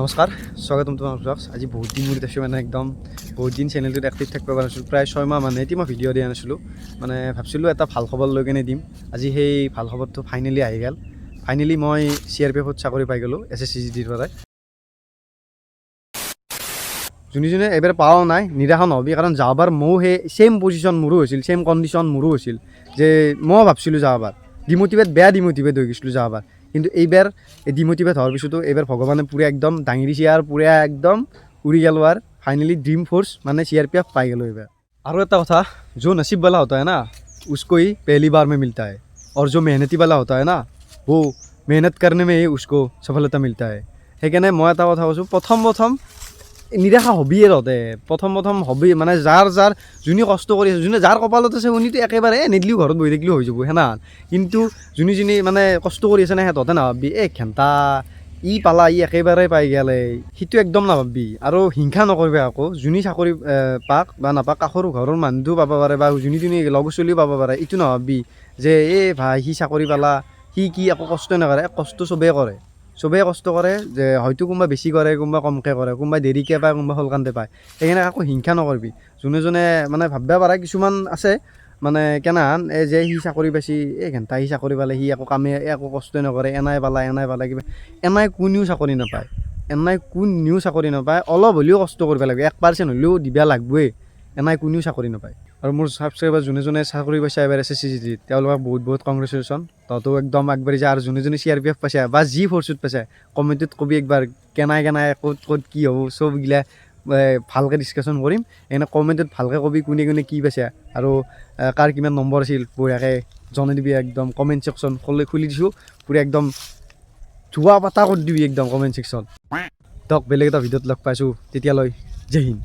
নমস্কাৰ স্বাগতম তোমালোকক আজি বহুত দিন মূৰত আছোঁ মানে একদম বহুত দিন চেনেলটোত এক্টিভ থাকিব পৰা নাছিলোঁ প্ৰায় 6 মাহ মানে এতিয়া মই ভিডিঅ' দিয়া নাছিলোঁ মানে ভাবিছিলোঁ এটা ভাল খবৰ লৈ কিনে দিম আজি সেই ভাল খবৰটো ফাইনেলি আহি গ'ল ফাইনেলি মই CRPFত চাকৰি পাই গ'লোঁ SSCGDৰ পৰাই যোনে এবাৰ পাওঁ নাই নিৰাশ নহবি কাৰণ যাবাৰ ময়ো সেই সেম পজিশ্যন মোৰো হৈছিল সেম কণ্ডিশ্যন মোৰো হৈছিল যে মই ভাবিছিলোঁ যাবাৰ বেয়া ডিমোটিভেট হৈ গৈছিলোঁ যাবাৰ কিন্তু এইবাৰ ডিমোটিভেট হোৱাৰ পিছতো এইবাৰ ভগৱানে পুৰা একদম ডাঙৰিছে আৰু পুৰা একদম উৰি গেল আৰু ফাইনেলি ড্ৰিম ফোৰ্স মানে CRPF পাই গেলো এইবাৰ আৰু এটা কথা जो नसीब वाला होता है ना उसको ही पहली बार में मिलता है और जो मेहनती वाला होता है ना वो मेहनत करने में ही उसको सफलता मिलता है সেইকাৰণে মই এটা কথা কৈছোঁ প্ৰথম নিৰাশা হবিয়ে ৰতে প্ৰথম হবি মানে যাৰ যোনে কষ্ট কৰি আছে যোনে যাৰ কপালত আছে উনিতো একেবাৰে নিদিলেও ঘৰত বহি থাকিলেও হৈ যাব হেনা কিন্তু যোনে মানে কষ্ট কৰি আছে না সিহঁতে নাভাবি ঘণ্টা ই পালা ই একেবাৰে পাই গ'লে সেইটো একদম নাভাবি আৰু হিংসা নকৰিবি আকৌ যোনে চাকৰি পাক বা নাপাক কাষৰ ঘৰৰ মানুহটো পাব পাৰে বা যোনে লগৰ চলিও পাব পাৰে এইটো নাভাবি যে ভাই সি চাকৰি পালা সি কি একো কষ্ট নকৰে কষ্ট চবেই কষ্ট কৰে যে হয়তো কোনোবা বেছি কৰে কোনোবা কমকৈ কৰে কোনোবা দেৰিকৈ পায় কোনোবা সোনকালে পায় সেইকাৰণে একো হিংসা নকৰিবি যোনে মানে ভাবিব পাৰে কিছুমান আছে মানে কেনাহান যে সি চাকৰি পাইছি ঘণ্টা সি চাকৰি পালে সি একো কামে একো কষ্টই নকৰে এনাই পালা কিবা এনাই কোনেও চাকৰি নাপায় অলপ হ'লেও কষ্ট কৰিব লাগে 1% হ'লেও দিবা লাগবই এনাই কোনেও চাকৰি নাপায় আৰু মোৰ ছাবস্ক্ৰাইবাৰ যোনে চাকৰি পাইছে এবাৰ SSCGD তেওঁলোকক বহুত কংগ্ৰেচুলেশ্যন তহঁতেও একদম আগবাঢ়ি যায় আৰু যোনে CRPF পাইছে বা যি ফ'ৰ্চত পাইছে কমেণ্টত কবি একবাৰ কেনাই ক'ত কি হ'ব চবগিলা ভালকৈ ডিছকাশ্যন কৰিম এনে কমেণ্টত ভালকৈ কবি কোনে কি পাইছে আৰু কাৰ কিমান নম্বৰ আছিল বঢ়িয়াকৈ জনাই দিবি একদম কমেণ্ট ছেকশ্যন খুলি দিছোঁ পুৰা একদম ধোৱা পাতা কৰি দিবি একদম কমেণ্ট ছেকশ্যন তক বেলেগ এটা ভিডিঅ'ত লগ পাইছোঁ তেতিয়ালৈ জয় হিন্দ।